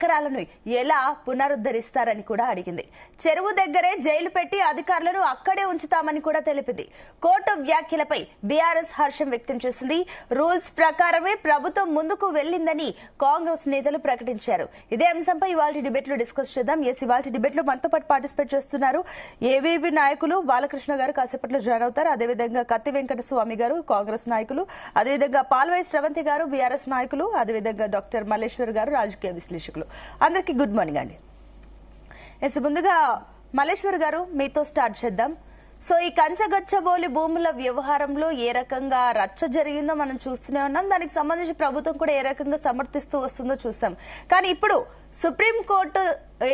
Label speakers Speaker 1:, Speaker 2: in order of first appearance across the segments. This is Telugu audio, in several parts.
Speaker 1: ఎకరాలను ఎలా పునరుద్ధరిస్తారని కూడా అడిగింది. చెరువు దగ్గరే జైలు పెట్టి అధికారులను అక్కడే ఉంచుతామని కూడా తెలిపింది. కోర్టు వ్యాఖ్యలపై బీఆర్ఎస్ హర్షం వ్యక్తం చేసింది. రూల్స్ ప్రకారమే ప్రభుత్వం ముందుకు వెళ్లిందని కాంగ్రెస్ నేతలు ప్రకటించారు. ఇదే అంశంపై ఇవాళ డిబేట్ లో డిస్కస్ చేద్దాం. ఇవాళ డిబేట్ లో మనతో పాటు పార్టిసిపేట్ చేస్తున్నారు ఏబీవీ నాయకులు బాలకృష్ణ గారు, కాసేపట్లో జాయిన్ అవుతారు. అదేవిధంగా కత్తి వెంకట స్వామి గారు, కాంగ్రెస్ నాయకులు, అదేవిధంగా పాల్వాయి శ్రవంతి గారు, బీఆర్ఎస్ నాయకులు, అదేవిధంగా డాక్టర్ మల్లేశ్వర్ గారు, రాజకీయ విశ్లేషకులు. అందరికీ గుడ్ మార్నింగ్ అండి. ముందుగా మల్లేశ్వర్ గారు మీతో స్టార్ట్ చేద్దాం. సో ఈ కంచగచ్చబోలి భూముల వ్యవహారంలో ఏ రకంగా రచ్చ జరిగిందో మనం చూస్తూనే ఉన్నాం. దానికి సంబంధించి ప్రభుత్వం కూడా ఏ రకంగా సమర్థిస్తూ వస్తుందో చూస్తాం. కానీ ఇప్పుడు సుప్రీంకోర్టు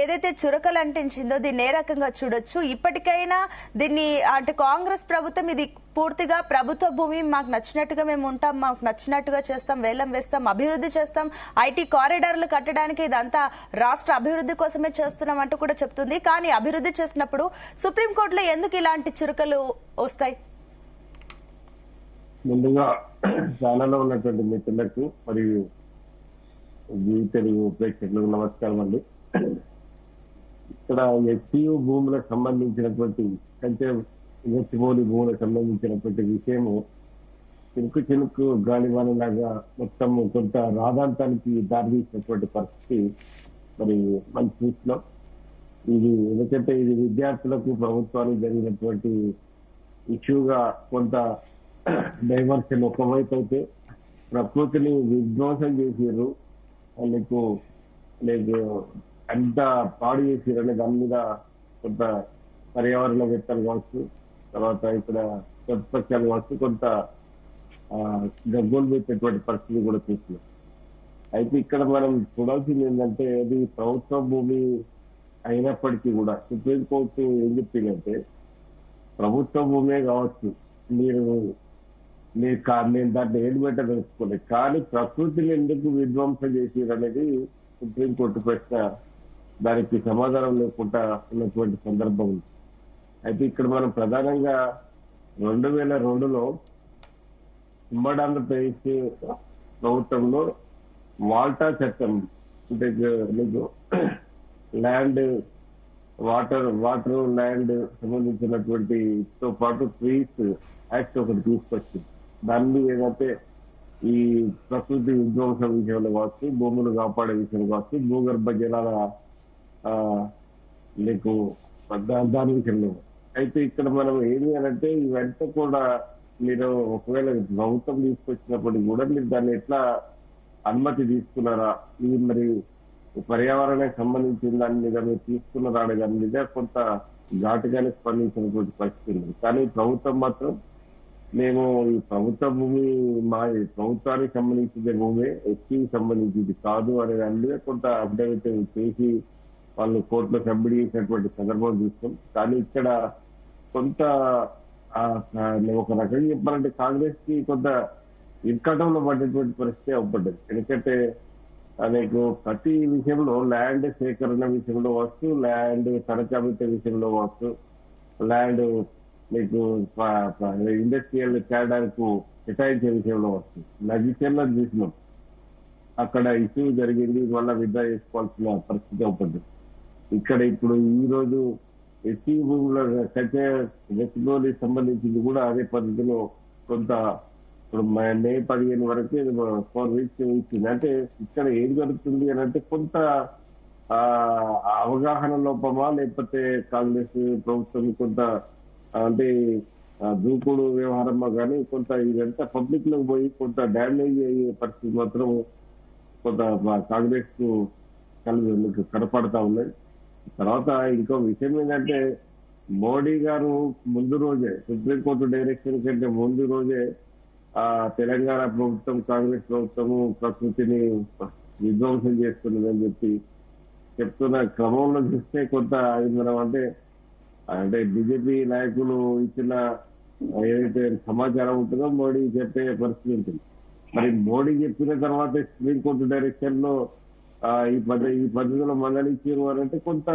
Speaker 1: ఏదైతే చురకలు అంటించిందో దీన్ని ఏ రకంగా చూడొచ్చు? ఇప్పటికైనా దీన్ని అంటే కాంగ్రెస్ ప్రభుత్వం ఇది పూర్తిగా ప్రభుత్వ భూమి, మాకు నచ్చినట్టుగా మేము ఉంటాం, మాకు నచ్చినట్టుగా చేస్తాం, వేలం వేస్తాం, అభివృద్ధి చేస్తాం, ఐటీ కారిడార్లు కట్టడానికి ఇదంతా రాష్ట్ర అభివృద్ధి కోసమే చేస్తున్నాం అంటూ కూడా చెప్తుంది. కానీ అభివృద్ధి చేసినప్పుడు సుప్రీంకోర్టులో ఎందుకు ఇలాంటి చురకలు వస్తాయి?
Speaker 2: ముందుగా ఛానల్లో ఉన్నటువంటి మిత్రులకు మరియు తెలుగు ప్రేక్షకులకు నమస్కారం అండి. ఇక్కడ ఎస్టీయూ భూములకు సంబంధించినటువంటి గచ్చిబౌలి భూములకు సంబంధించినటువంటి విషయము చినుకు చినుకు గాలివానలాగా మొత్తం కొంత రాధాంతానికి దారితీసినటువంటి పరిస్థితి మరి మనం చూస్తున్నాం. ఇది ఎందుకంటే ఇది విద్యార్థులకు ప్రభుత్వానికి జరిగినటువంటి ఇష్యూగా కొంత డైవర్షన్ ఒకవైపు అయితే ప్రకృతిని విధ్వంసం చేసారు, వాళ్ళకు అంత పాడు చేసారనే దాని మీద కొంత పర్యావరణవేత్తలు కావచ్చు, తర్వాత ఇక్కడ ప్రతిపక్షాలు కావచ్చు, కొంత గగ్గోలు పెట్టేటువంటి పరిస్థితి కూడా చూస్తున్నాం. అయితే ఇక్కడ మనం చూడాల్సింది ఏంటంటే అది ప్రభుత్వ భూమి అయినప్పటికీ కూడా సుప్రీంకోర్టు ఏం చెప్పిందంటే ప్రభుత్వ భూమే కావచ్చు, నేను దాంట్లో ఏడు పెట్ట తెలుసుకోలేదు, కానీ ప్రకృతిని ఎందుకు విధ్వంసం చేసారు అనేది సుప్రీంకోర్టు ప్రశ్న, దానికి సమాధానం లేకుండా ఉన్నటువంటి సందర్భం ఉంది. అయితే ఇక్కడ మనం ప్రధానంగా 2002లో ఉమ్మడి ఆంధ్రప్రదేశ్ ప్రభుత్వంలో వాల్టా చట్టం అంటే ల్యాండ్ వాటర్ ల్యాండ్ సంబంధించినటువంటి తో పాటు ట్రీస్ యాక్ట్ ఒకటి తీసుకొచ్చింది. దాని మీద ఏదంటే ఈ ప్రకృతి విధ్వంసం విషయంలో కావచ్చు, భూములు కాపాడే విషయం కావచ్చు, భూగర్భ జలాల దాని విషయంలో. అయితే ఇక్కడ మనం ఏమి అనంటే ఇవంతా కూడా మీరు ఒకవేళ ప్రభుత్వం తీసుకొచ్చినప్పటికీ కూడా మీరు దాన్ని ఎట్లా అనుమతి తీసుకున్నారా, ఇది మరి పర్యావరణానికి సంబంధించిన దాని మీద మీరు తీసుకున్నారా అనే దాని మీద కొంత ఘాటుగానే స్పందించినటువంటి పరిస్థితి ఉంది. కానీ ప్రభుత్వం మాత్రం మేము ఈ ప్రభుత్వ భూమి మా ప్రభుత్వానికి సంబంధించిన భూమి ఎస్టీకి సంబంధించింది కాదు అనే దాని మీద కొంత అఫిడవిట్ చేసి వాళ్ళు కోర్టులో సబ్మిట్ చేసినటువంటి సందర్భం చూస్తాం. కానీ ఇక్కడ కొంత ఒక రకంగా చెప్పాలంటే కాంగ్రెస్ కి కొంత ఇర్కటంలో పడ్డటువంటి పరిస్థితి అవపడ్డది. ఎందుకంటే నీకు ప్రతి విషయంలో ల్యాండ్ సేకరణ విషయంలో వస్తూ, ల్యాండ్ తనఖాబెట్టే విషయంలో వస్తూ, ల్యాండ్ మీకు ఇండస్ట్రియల్ చేయడానికి కేటాయించే విషయంలో వస్తుంది. నగిచర్లో చూసినాం, అక్కడ ఇష్యూ జరిగింది, మళ్ళీ విత్డ్రా చేసుకోవాల్సిన పరిస్థితి అవుతుంది. ఇక్కడ ఇప్పుడు ఈ రోజు ఎస్టీ భూముల గచ్చిబౌలి సంబంధించింది కూడా అదే పద్ధతిలో కొంత ఇప్పుడు మే 15 వరకు 4 వీక్స్ ఇచ్చింది. అంటే ఇక్కడ ఏం జరుగుతుంది అని అంటే కొంత అవగాహన లోపమా, లేకపోతే కాంగ్రెస్ ప్రభుత్వం కొంత అంటే దూకుడు వ్యవహారమా, కానీ కొంత ఇదంతా పబ్లిక్ లోకి పోయి కొంత డ్యామేజ్ అయ్యే పరిస్థితి మాత్రం కొంత కాంగ్రెస్ కు కనపడతా ఉన్నాయి. తర్వాత ఇంకో విషయం ఏంటంటే మోడీ గారు ముందు రోజే సుప్రీంకోర్టు డైరెక్షన్ కంటే ముందు రోజే తెలంగాణ ప్రభుత్వం, కాంగ్రెస్ ప్రభుత్వము ప్రకృతిని విధ్వంసం చేస్తున్నదని చెప్పి చెప్తున్న క్రమంలో చూస్తే కొంత మనం అంటే బీజేపీ నాయకులు ఇచ్చిన ఏదైతే సమాచారం ఉంటుందో మోడీ చెప్పే పరిస్థితి ఉంటుంది. మరి మోడీ చెప్పిన తర్వాత సుప్రీంకోర్టు డైరెక్షన్ లో ఈ పద్ధతిలో మందలించారు అని అంటే కొంత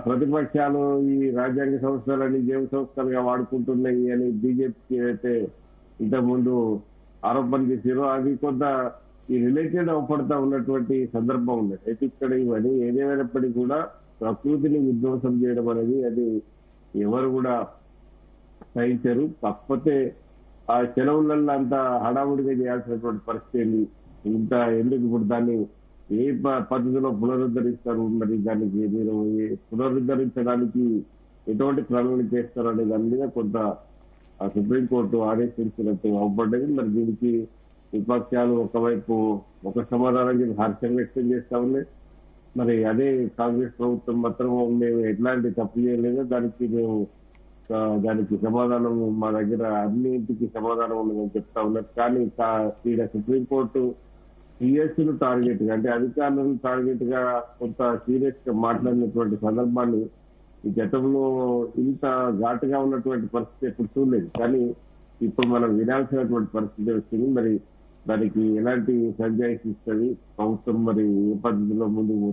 Speaker 2: ప్రతిపక్షాలు ఈ రాజ్యాంగ సంస్థలని జీవ సంస్థలుగా వాడుకుంటున్నాయి అని బీజేపీకి అయితే ఇంతకుముందు ఆరోపణ చేశారో అది కొంత ఈ రిలేటెడ్ అవపడతా ఉన్నటువంటి సందర్భం ఉంది. అయితే ఇక్కడ ఇవన్నీ ఏదేమైనప్పటికీ కూడా ప్రకృతిని విధ్వంసం చేయడం అనేది అది ఎవరు కూడా సహించరు. కాకపోతే ఆ సెలవులలో అంత హడావుడిగా చేయాల్సినటువంటి పరిస్థితి ఏంది, ఇంత ఎందుకు ఇప్పుడు దాన్ని ఏ పద్ధతిలో పునరుద్ధరిస్తారు, మరి దానికి మీరు పునరుద్ధరించడానికి ఎటువంటి ప్రణాళిక చేస్తారు అనే దాని మీద కొంత సుప్రీంకోర్టు ఆదేశించినట్టు అవబడ్డది. మరి దీనికి విపక్షాలు ఒకవైపు ఒక సమాధానం చెప్పి హర్షం వ్యక్తం చేస్తా ఉన్నాయి. మరి అదే కాంగ్రెస్ ప్రభుత్వం మాత్రం మేము ఎట్లాంటి తప్పు చేయలేదో దానికి సమాధానం మా దగ్గర అన్నింటికి సమాధానం ఉన్నదని చెప్తా ఉన్నారు. కానీ ఈడ సుప్రీంకోర్టు సిఎస్ ను టార్గెట్ గా, అంటే అధికారులను టార్గెట్ గా కొంత సీరియస్ గా మాట్లాడినటువంటి సందర్భాన్ని ఈ గతంలో ఇంత ఘాటుగా ఉన్నటువంటి పరిస్థితి ఎప్పుడు చూడలేదు. కానీ ఇప్పుడు మనం వినాల్సినటువంటి పరిస్థితి వచ్చింది. మరి దానికి ఎలాంటి సంజాయిషి ఇస్తుంది ప్రభుత్వం, మరి ఏ పద్ధతిలో ముందుకు